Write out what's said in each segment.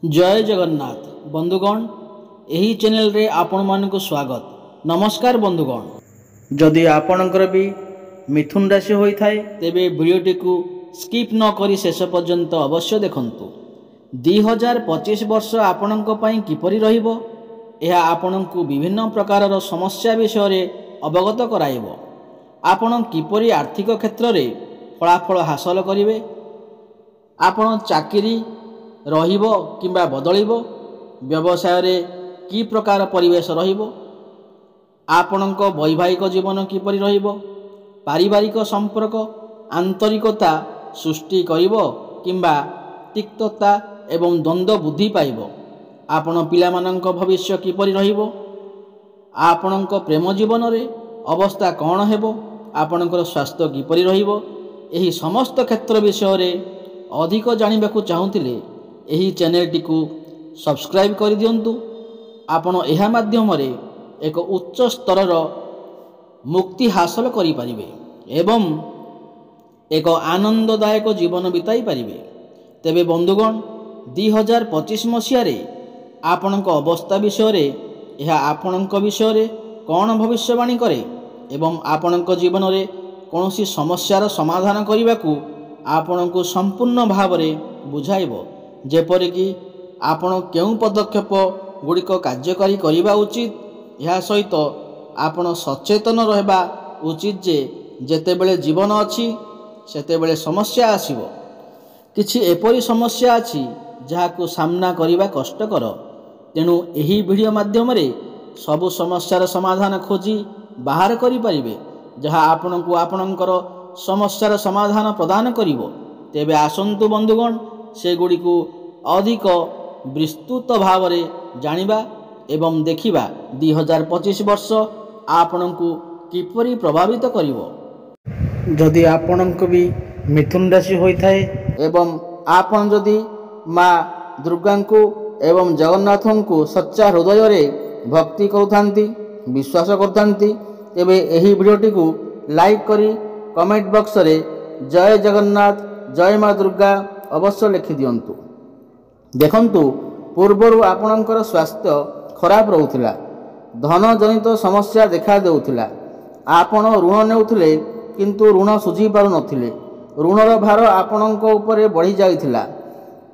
जय जगन्नाथ बंधुगण यही चैनल रे आपण मानक स्वागत। नमस्कार बंधुगण, जदि आपणकर भी मिथुन राशि होइथाय तेबे वीडियोटी को स्किप न करी शेष पर्यंत अवश्य देखंतु। 2025 वर्ष आपणक पई किपरि रहिबो एहा आपणकु विभिन्न प्रकारर समस्या विषय रे अवगत कराइबो। आपण किपरि आर्थिक क्षेत्र रे फलाफल हासिल करिवे, आपण चाकरी रहिबो किंबा बदलिबो, व्यवसाय रे की प्रकार परिवेश रहिबो, आपणक वैवाहिक जीवन किपरि रहिबो, पारिवारिक संपर्क आंतरिकता सृष्टि करिबो किंबा तिक्तता एवं द्वंद्व बुद्धि पाइबो, आपण पिलामानंक भविष्य किपरि रहिबो, आपणक प्रेम जीवन रे अवस्था कौन हेबो, आपणकर स्वास्थ्य किपरि रहिबो, एही समस्त क्षेत्र विषय रे अधिक जानिबाकु चाहुथिले एही चैनलटी को सब्सक्राइब कर दियंतु। आपण एहा माध्यम रे एक उच्च स्तरर मुक्ति हासिल करि परिबे एवं एक आनंददायक जीवन बिताई परिबे। तेबे बंधुगण 2025 मसीह रे आपणक अवस्था विषय रे एहा आपणक विषय रे कौन भविष्यवाणी करे एवं आपणक जीवन रे कौनसी समस्यार समाधान करने आपणक संपूर्ण भाव रे बुझाइबो, जेपरिक आपण केउं पदक्षेप गुड़िक कार्यकारी करने उचित। यह सहित आपण सचेतन रहबा उचित जे जेतेबेले जीवन अछि सेतेबेले समस्या आसीबो। किछि एपरि समस्या अछि जहाकु सामना करिबा कष्टकर, तेणु एही वीडियो माध्यम रे सबु समस्यार समाधान खोजी बाहर करि परिबे, जहा आपणकु आपणकर समस्यार समाधान प्रदान करिवो। तेबे आसंतु बंधुगण से गुड़िक अधिक विस्तृत भाव रे जानिबा एवं देखिबा 2025 वर्ष आपणकु किपरि प्रभावित करिवो। जदि आपणक भी मिथुन राशि होइथाय एवं आपण जदि माँ दुर्गा को एवं जगन्नाथ को सच्चा हृदय रे भक्ति करुथांती, विश्वास करथांती, तेबे एही वीडियोटी को लाइक करी कमेंट बॉक्स रे जय जगन्नाथ जय माँ दुर्गा अवश्य लिखि दियंतु। देखंतु पूर्वरु आपणकर स्वास्थ्य खराब रहुथिला, धन जनित समस्या देखा देउथिला, आपण ऋण नेउथिले किंतु ऋण सुझी पारु नथिले, ऋणर भार आपणक उपरे बढ़ी जाइथिला,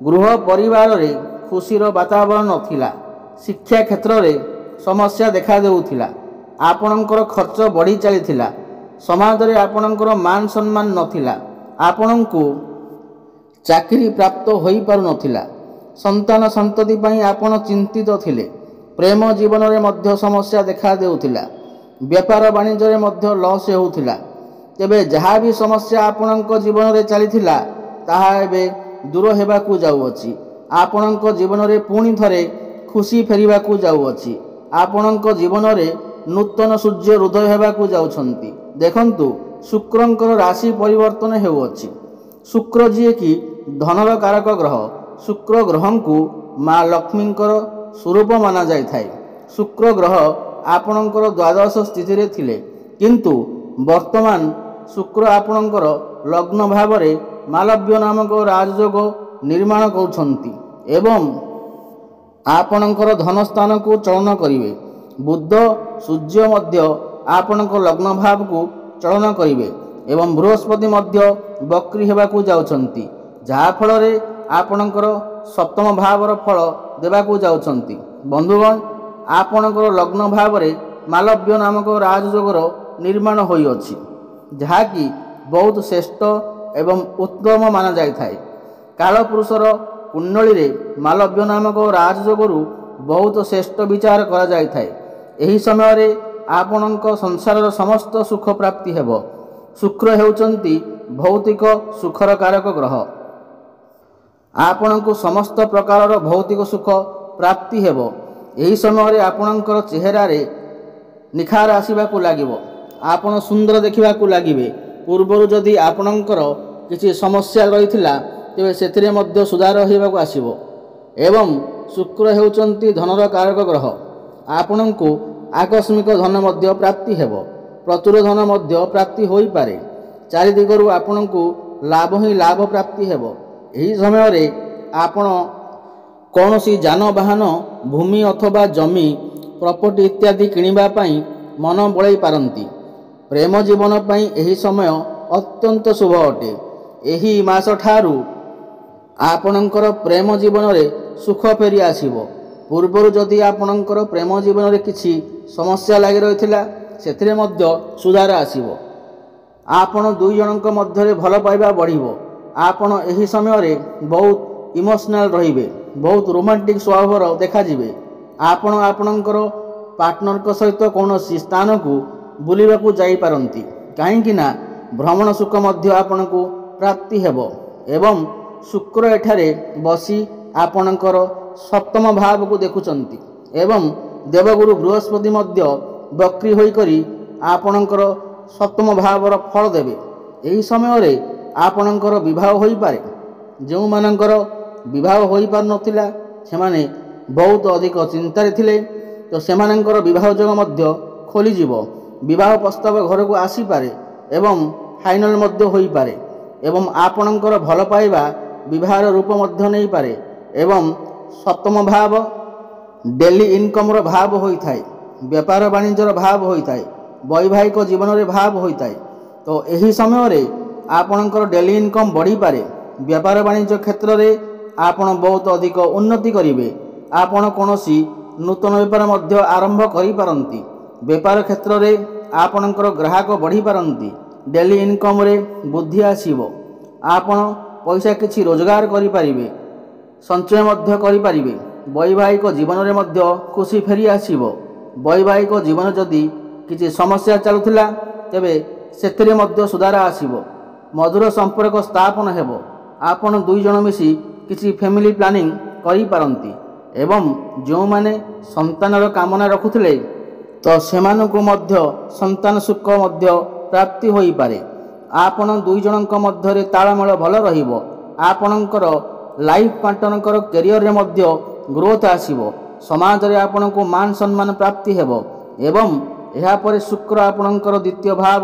गृह परिवार रे खुशीर वातावरण नथिला, शिक्षा क्षेत्र रे समस्या देखा देउथिला, आपणकर खर्च बढ़ी चलीथिला, समाज रे आपणकर मान सम्मान नथिला, आपणकु चाकरी प्राप्त होई पारु नथिला, संतान संतति पई आपण चिंतित थिले, प्रेम जीवन रे मध्य समस्या देखा देउथिला, व्यापार वाणिज्य रे मध्य लॉस हेउथिला। तेबे जहा भी समस्या आपणक जीवन रे चलीथिला ताहा एबे दूर हेबाकू जाउअछि, आपणक जीवन रे पुणी थरे खुशी फेरिबाकू जाउअछि, आपणक जीवन रे नूतन सूर्य हृदय हेबाकू जाउछंती। देखंतु शुक्रंकर राशि परिवर्तन हेउअछि। शुक्र जी कि धनर कारक ग्रह, शुक्र ग्रह को माँ लक्ष्मींकर स्वरूप माना जाय थाए। शुक्र ग्रह आपणकर द्वादश स्थिति रे थिले, किंतु वर्तमान शुक्र आपणकर लग्न भाव रे मालव्य नामक राजयोग निर्माण करुछंती एवं आपणकर धन स्थान को चलन करिवे। बुध सूर्य मध्य आपणक लग्न भाव को चलन करिवे एवं बृहस्पति मध्य बक्री हेबाकू जाउछंती, जहा फल रे आपणकर सप्तम भावर फल देबाकू जाउछंती। बंधुगण आपणकर लग्न भाव रे मालव्य नामक राजयोगर निर्माण होई अछि, जहा कि बहुत श्रेष्ठ एवं उत्तम माना जाय थाए। काल पुरुषर कुंडली रे मालव्य नामक राजयोगरु बहुत श्रेष्ठ विचार करा जाय थाए। एही समय रे आपणक संसारर समस्त सुख प्राप्ति हेबो। शुक्र हेउचंती भौतिक सुखर कारक ग्रह, आपणक समस्त प्रकारर भौतिक सुख प्राप्ति हेबो। एही समय रे आपणकर चेहरा रे निखार आसीबाकू लागिबो, आपण सुंदर देखिबाकू लागिबे। पूर्वरु जदि आपणकर किछि समस्या रहिथिला तेबे सेथिरे मध्य सुधार हेबाकू आसीबो एवं शुक्र हेउचंती धनर कारक ग्रह, आपणकू आकस्मिक धन मध्य प्राप्ति हेबो, प्रचुर धन मध्य प्राप्ति होई पारे, चारिदिगरु आपणकू लाभ ही लाभ प्राप्ति हेबो। एही समय रे आपण କୌଣସି ଯାନବାହନ, ଭୂମି ଅଥବା ଜମି, ପ୍ରପର୍ଟି ଇତ୍ୟାଦି କିଣିବା ପାଇଁ ମନ ବଳେଇ ପାରନ୍ତି। ପ୍ରେମ ଜୀବନ ପାଇଁ ଏହି ସମୟ ଅତ୍ୟନ୍ତ ଶୁଭ ଅଟେ। ଏହି ମାସ ଠାରୁ ଆପଣଙ୍କର ପ୍ରେମ ଜୀବନରେ ସୁଖ ଫେରି ଆସିବ। ପୂର୍ବରୁ ଯଦି ଆପଣଙ୍କର ପ୍ରେମ ଜୀବନରେ କିଛି ସମସ୍ୟା ଲାଗି ରହିଥିଲା, ସେଥିରେ ମଧ୍ୟ ସୁଧାର ଆସିବ। ଆପଣ ଦୁଇ ଜଣଙ୍କ ମଧ୍ୟରେ ଭଲ ପାଇବା ବଢ଼ିବ। ଆପଣ ଏହି ସମୟରେ ବହୁତ ଇମୋସନାଲ ରହିବେ, ବହୁତ ରୋମାଣ୍ଟିକ ସ୍ୱଭାବର ଦେଖାଯିବେ। ଆପଣ ଆପଣଙ୍କର ପାର୍ଟନରଙ୍କ ସହିତ କୌଣସି ସ୍ଥାନକୁ ବୁଲିବାକୁ ଯାଇପାରନ୍ତି, କାହିଁକି ନା ଭ୍ରମଣ ସୁଖ ମଧ୍ୟ ଆପଣଙ୍କୁ ପ୍ରାପ୍ତି ହେବ। ଏବଂ ଶୁକ୍ର ଏଠାରେ ବସି ଆପଣଙ୍କର ସପ୍ତମ ଭାବକୁ ଦେଖୁଛନ୍ତି ଏବଂ ଦେବଗୁରୁ ବୃହସ୍ପତି ମଧ୍ୟ ବକ୍ରି ହୋଇକରି ଆପଣଙ୍କର ସପ୍ତମ ଭାବର ଫଳ ଦେବେ। ଏହି ସମୟରେ ଆପଣଙ୍କର ବିବାହ ହୋଇପାରେ। ଯେଉଁମାନଙ୍କର ବିବାହ ହୋଇପାରୁନଥିଲା, ସେମାନେ ବହୁତ ଅଧିକ ଚିନ୍ତାରେ ଥିଲେ, ତ ସେମାନଙ୍କର ବିବାହ ଯୋଗ ମଧ୍ୟ ଖୋଲିଯିବ। ବିବାହ ପ୍ରସ୍ତାବ ଘରକୁ ଆସିପାରେ ଏବଂ ଫାଇନାଲ ମଧ୍ୟ ହୋଇପାରେ ଏବଂ ଆପଣଙ୍କର ଭଲ ପାଇବା ବିବାହର ରୂପ ମଧ୍ୟ ନେଇପାରେ। ଏବଂ ସପ୍ତମ ଭାବ ଡେଲି ଇନକମର ଭାବ ହୋଇଥାଏ, ବେପାର ବାଣିଜ୍ୟର ଭାବ ହୋଇଥାଏ, ବୈବାହିକ ଜୀବନରେ ଭାବ ହୋଇଥାଏ। ତ ଏହି ସମୟରେ ଆପଣଙ୍କର ଡେଲି ଇନକମ୍ ବଢ଼ିପାରେ। ବେପାର ବାଣିଜ୍ୟ କ୍ଷେତ୍ରରେ ଆପଣ ବହୁତ ଅଧିକ ଉନ୍ନତି କରିବେ। ଆପଣ କୌଣସି ନୂତନ ବେପାର ମଧ୍ୟ ଆରମ୍ଭ କରିପାରନ୍ତି। ବେପାର କ୍ଷେତ୍ରରେ ଆପଣଙ୍କର ଗ୍ରାହକ ବଢ଼ିପାରନ୍ତି। ଡେଲି ଇନକମ୍ରେ ବୃଦ୍ଧି ଆସିବ। ଆପଣ ପଇସା କିଛି ରୋଜଗାର କରିପାରିବେ, ସଞ୍ଚୟ ମଧ୍ୟ କରିପାରିବେ। ବୈବାହିକ ଜୀବନରେ ମଧ୍ୟ ଖୁସି ଫେରି ଆସିବ। ବୈବାହିକ ଜୀବନ ଯଦି କିଛି ସମସ୍ୟା ଚାଲୁଥିଲା, ତେବେ ସେଥିରେ ମଧ୍ୟ ସୁଧାର ଆସିବ। ମଧୁର ସମ୍ପର୍କ ସ୍ଥାପନ ହେବ। ଆପଣ ଦୁଇ ଜଣ ମିଶି କିଛି ଫ୍ୟାମିଲି ପ୍ଲାନିଂ କରିପାରନ୍ତି ଏବଂ ଯେଉଁମାନେ ସନ୍ତାନର କାମନା ରଖୁଥିଲେ, ତ ସେମାନଙ୍କୁ ମଧ୍ୟ ସନ୍ତାନ ସୁଖ ମଧ୍ୟ ପ୍ରାପ୍ତି ହୋଇପାରେ। ଆପଣ ଦୁଇ ଜଣଙ୍କ ମଧ୍ୟରେ ତାଳମେଳ ଭଲ ରହିବ। ଆପଣଙ୍କର ଲାଇଫ୍ ପାର୍ଟନରଙ୍କର କ୍ୟାରିୟରରେ ମଧ୍ୟ ଗ୍ରୋଥ ଆସିବ। ସମାଜରେ ଆପଣଙ୍କୁ ମାନ ସମ୍ମାନ ପ୍ରାପ୍ତି ହେବ ଏବଂ ଏହାପରେ ଶୁକ୍ର ଆପଣଙ୍କର ଦ୍ୱିତୀୟ ଭାବ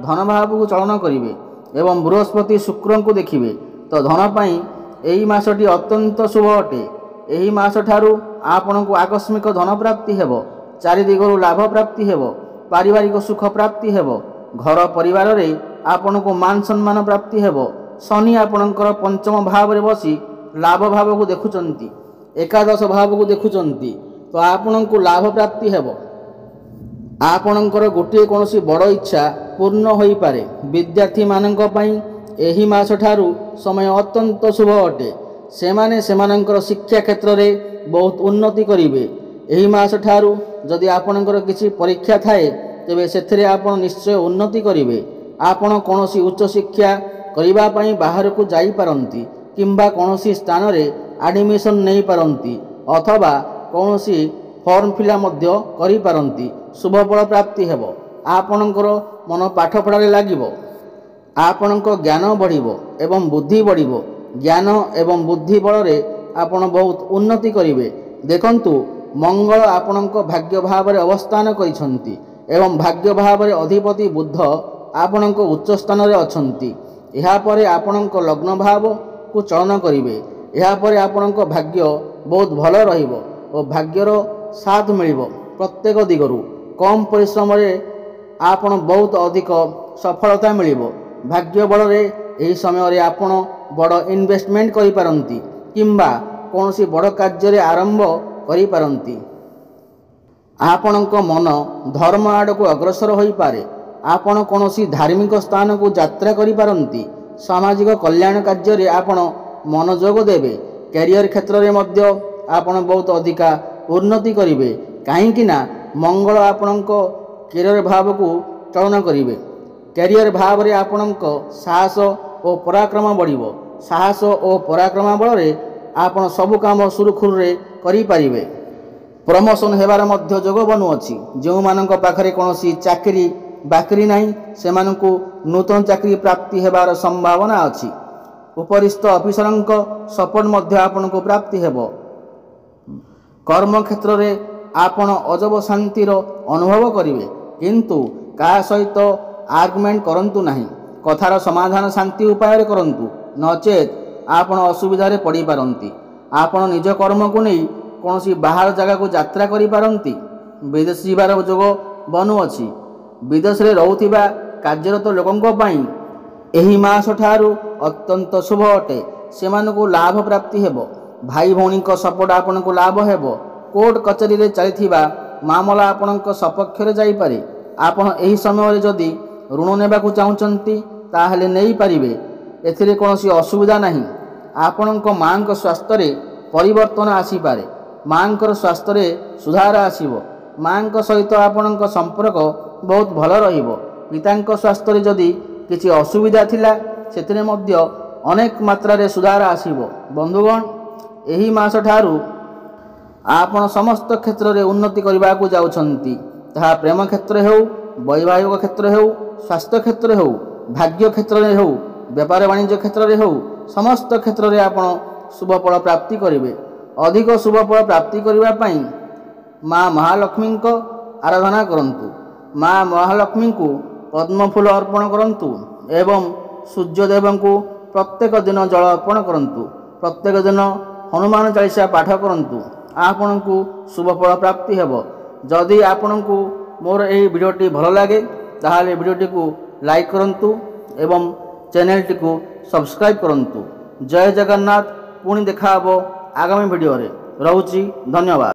ଧନ ଭାବକୁ ଚଳନ କରିବେ ଏବଂ ବୃହସ୍ପତି ଶୁକ୍ରଙ୍କୁ ଦେଖିବେ। ତ ଧନ ପାଇଁ ଏହି ମାସଟି ଅତ୍ୟନ୍ତ ଶୁଭ ଅଟେ। ଏହି ମାସ ଠାରୁ ଆପଣଙ୍କୁ ଆକସ୍ମିକ ଧନ ପ୍ରାପ୍ତି ହେବ। ଚାରିଦିଗରୁ ଲାଭ ପ୍ରାପ୍ତି ହେବ। ପାରିବାରିକ ସୁଖ ପ୍ରାପ୍ତି ହେବ। ଘର ପରିବାରରେ ଆପଣଙ୍କୁ ମାନ ସମ୍ମାନ ପ୍ରାପ୍ତି ହେବ। ଶନି ଆପଣଙ୍କର ପଞ୍ଚମ ଭାବରେ ବସି ଲାଭ ଭାବକୁ ଦେଖୁଛନ୍ତି, ଏକାଦଶ ଭାବକୁ ଦେଖୁଛନ୍ତି, ତ ଆପଣଙ୍କୁ ଲାଭ ପ୍ରାପ୍ତି ହେବ। ଆପଣଙ୍କର ଗୋଟିଏ କୌଣସି ବଡ଼ ଇଚ୍ଛା ପୂର୍ଣ୍ଣ ହୋଇପାରେ। ବିଦ୍ୟାର୍ଥୀମାନଙ୍କ ପାଇଁ ଏହି ମାସ ଠାରୁ ସମୟ ଅତ୍ୟନ୍ତ ଶୁଭ ଅଟେ। ସେମାନେ ସେମାନଙ୍କର ଶିକ୍ଷା କ୍ଷେତ୍ରରେ ବହୁତ ଉନ୍ନତି କରିବେ। ଏହି ମାସ ଠାରୁ ଯଦି ଆପଣଙ୍କର କିଛି ପରୀକ୍ଷା ଥାଏ, ତେବେ ସେଥିରେ ଆପଣ ନିଶ୍ଚୟ ଉନ୍ନତି କରିବେ। ଆପଣ କୌଣସି ଉଚ୍ଚଶିକ୍ଷା କରିବା ପାଇଁ ବାହାରକୁ ଯାଇପାରନ୍ତି କିମ୍ବା କୌଣସି ସ୍ଥାନରେ ଆଡ଼ମିସନ୍ ନେଇପାରନ୍ତି ଅଥବା କୌଣସି ଫର୍ମ ଫିଲ୍ଅପ୍ ମଧ୍ୟ କରିପାରନ୍ତି। ଶୁଭଫଳ ପ୍ରାପ୍ତି ହେବ। ଆପଣଙ୍କର ମନ ପାଠପଢ଼ାରେ ଲାଗିବ। ଆପଣଙ୍କ ଜ୍ଞାନ ବଢ଼ିବ ଏବଂ ବୁଦ୍ଧି ବଢ଼ିବ। ଜ୍ଞାନ ଏବଂ ବୁଦ୍ଧି ବଳରେ ଆପଣ ବହୁତ ଉନ୍ନତି କରିବେ। ଦେଖନ୍ତୁ, ମଙ୍ଗଳ ଆପଣଙ୍କ ଭାଗ୍ୟ ଭାବରେ ଅବସ୍ଥାନ କରିଛନ୍ତି ଏବଂ ଭାଗ୍ୟ ଭାବରେ ଅଧିପତି ବୁଧ ଆପଣଙ୍କ ଉଚ୍ଚ ସ୍ଥାନରେ ଅଛନ୍ତି। ଏହାପରେ ଆପଣଙ୍କ ଲଗ୍ନ ଭାବକୁ ଚଳନ କରିବେ। ଏହାପରେ ଆପଣଙ୍କ ଭାଗ୍ୟ ବହୁତ ଭଲ ରହିବ ଓ ଭାଗ୍ୟର ସାଥ ମିଳିବ ପ୍ରତ୍ୟେକ ଦିଗରୁ। କମ୍ ପରିଶ୍ରମରେ ଆପଣ ବହୁତ ଅଧିକ ସଫଳତା ମିଳିବ। ଭାଗ୍ୟ ବଳରେ ଏହି ସମୟରେ ଆପଣ ବଡ଼ ଇନଭେଷ୍ଟମେଣ୍ଟ କରିପାରନ୍ତି କିମ୍ବା କୌଣସି ବଡ଼ କାର୍ଯ୍ୟରେ ଆରମ୍ଭ କରିପାରନ୍ତି। ଆପଣଙ୍କ ମନ ଧର୍ମ ଆଡ଼କୁ ଅଗ୍ରସର ହୋଇପାରେ। ଆପଣ କୌଣସି ଧାର୍ମିକ ସ୍ଥାନକୁ ଯାତ୍ରା କରିପାରନ୍ତି। ସାମାଜିକ କଲ୍ୟାଣ କାର୍ଯ୍ୟରେ ଆପଣ ମନୋଯୋଗ ଦେବେ। କ୍ୟାରିୟର କ୍ଷେତ୍ରରେ ମଧ୍ୟ ଆପଣ ବହୁତ ଅଧିକା ଉନ୍ନତି କରିବେ, କାହିଁକି ନା ମଙ୍ଗଳ ଆପଣଙ୍କ କ୍ୟାରିୟର ଭାବକୁ ଚଳନ କରିବେ। କ୍ୟାରିୟର ଭାବରେ ଆପଣଙ୍କ ସାହସ ଓ ପରାକ୍ରମ ବଢ଼ିବ। ସାହସ ଓ ପରାକ୍ରମ ବଳରେ ଆପଣ ସବୁ କାମ ସୁରୁଖୁରୁରେ କରିପାରିବେ। ପ୍ରମୋସନ୍ ହେବାର ମଧ୍ୟ ଯୋଗ ବନୁଅଛି। ଯେଉଁମାନଙ୍କ ପାଖରେ କୌଣସି ଚାକିରି ବାକିରି ନାହିଁ, ସେମାନଙ୍କୁ ନୂତନ ଚାକିରି ପ୍ରାପ୍ତି ହେବାର ସମ୍ଭାବନା ଅଛି। ଉପରିସ୍ଥ ଅଫିସରଙ୍କ ସପୋର୍ଟ ମଧ୍ୟ ଆପଣଙ୍କୁ ପ୍ରାପ୍ତି ହେବ। କର୍ମକ୍ଷେତ୍ରରେ ଆପଣ ଅଜବ ଶାନ୍ତିର ଅନୁଭବ କରିବେ, କିନ୍ତୁ କାହା ସହିତ ଆର୍ଗୁମେଣ୍ଟ କରନ୍ତୁ ନାହିଁ। କଥାର ସମାଧାନ ଶାନ୍ତି ଉପାୟରେ କରନ୍ତୁ, ନଚେତ୍ ଆପଣ ଅସୁବିଧାରେ ପଡ଼ିପାରନ୍ତି। ଆପଣ ନିଜ କର୍ମକୁ ନେଇ କୌଣସି ବାହାର ଜାଗାକୁ ଯାତ୍ରା କରିପାରନ୍ତି। ବିଦେଶ ଯିବାର ଯୋଗ ବନୁଅଛି। ବିଦେଶରେ ରହୁଥିବା କାର୍ଯ୍ୟରତ ଲୋକଙ୍କ ପାଇଁ ଏହି ମାସଠାରୁ ଅତ୍ୟନ୍ତ ଶୁଭ ଅଟେ। ସେମାନଙ୍କୁ ଲାଭ ପ୍ରାପ୍ତି ହେବ। ଭାଇ ଭଉଣୀଙ୍କ ସପୋର୍ଟ ଆପଣଙ୍କୁ ଲାଭ ହେବ। କୋର୍ଟ କଚେରୀରେ ଚାଲିଥିବା ମାମଲା ଆପଣଙ୍କ ସପକ୍ଷରେ ଯାଇପାରେ। ଆପଣ ଏହି ସମୟରେ ଯଦି ଋଣ ନେବାକୁ ଚାହୁଁଛନ୍ତି ତାହେଲେ ନେଇପାରିବେ। ଏଥିରେ କୌଣସି ଅସୁବିଧା ନାହିଁ। ଆପଣଙ୍କ ମାଙ୍କ ସ୍ୱାସ୍ଥ୍ୟରେ ପରିବର୍ତ୍ତନ ଆସିପାରେ। ମାଙ୍କର ସ୍ୱାସ୍ଥ୍ୟରେ ସୁଧାର ଆସିବ। ମାଙ୍କ ସହିତ ଆପଣଙ୍କ ସମ୍ପର୍କ ବହୁତ ଭଲ ରହିବ। ପିତାଙ୍କ ସ୍ୱାସ୍ଥ୍ୟରେ ଯଦି କିଛି ଅସୁବିଧା ଥିଲା ସେଥିରେ ମଧ୍ୟ ଅନେକ ମାତ୍ରାରେ ସୁଧାର ଆସିବ। ବନ୍ଧୁଗଣ, ଏହି ମାସଠାରୁ ଆପଣ ସମସ୍ତ କ୍ଷେତ୍ରରେ ଉନ୍ନତି କରିବାକୁ ଯାଉଛନ୍ତି। ତାହା ପ୍ରେମ କ୍ଷେତ୍ରରେ ହେଉ, ବୈବାହିକ କ୍ଷେତ୍ରରେ ହେଉ, ସ୍ୱାସ୍ଥ୍ୟ କ୍ଷେତ୍ରରେ ହେଉ, ଭାଗ୍ୟ କ୍ଷେତ୍ରରେ ହେଉ, ବେପାର ବାଣିଜ୍ୟ କ୍ଷେତ୍ରରେ ହେଉ, ସମସ୍ତ କ୍ଷେତ୍ରରେ ଆପଣ ଶୁଭଫଳ ପ୍ରାପ୍ତି କରିବେ। ଅଧିକ ଶୁଭଫଳ ପ୍ରାପ୍ତି କରିବା ପାଇଁ ମା ମହାଲକ୍ଷ୍ମୀଙ୍କ ଆରାଧନା କରନ୍ତୁ। ମା ମହାଲକ୍ଷ୍ମୀଙ୍କୁ ପଦ୍ମଫୁଲ ଅର୍ପଣ କରନ୍ତୁ ଏବଂ ସୂର୍ଯ୍ୟଦେବଙ୍କୁ ପ୍ରତ୍ୟେକ ଦିନ ଜଳ ଅର୍ପଣ କରନ୍ତୁ। ପ୍ରତ୍ୟେକ ଦିନ ହନୁମାନ ଚାଳିଶା ପାଠ କରନ୍ତୁ। ଆପଣଙ୍କୁ ଶୁଭଫଳ ପ୍ରାପ୍ତି ହେବ। ଯଦି ଆପଣଙ୍କୁ ମୋର ଏହି ଭିଡ଼ିଓଟି ଭଲ ଲାଗେ ତାହେଲେ ଭିଡ଼ିଓଟିକୁ ଲାଇକ୍ କରନ୍ତୁ ଏବଂ ଚ୍ୟାନେଲଟିକୁ ସବସ୍କ୍ରାଇବ୍ କରନ୍ତୁ। ଜୟ ଜଗନ୍ନାଥ। ପୁଣି ଦେଖା ହେବ ଆଗାମୀ ଭିଡ଼ିଓରେ। ରହୁଛି, ଧନ୍ୟବାଦ।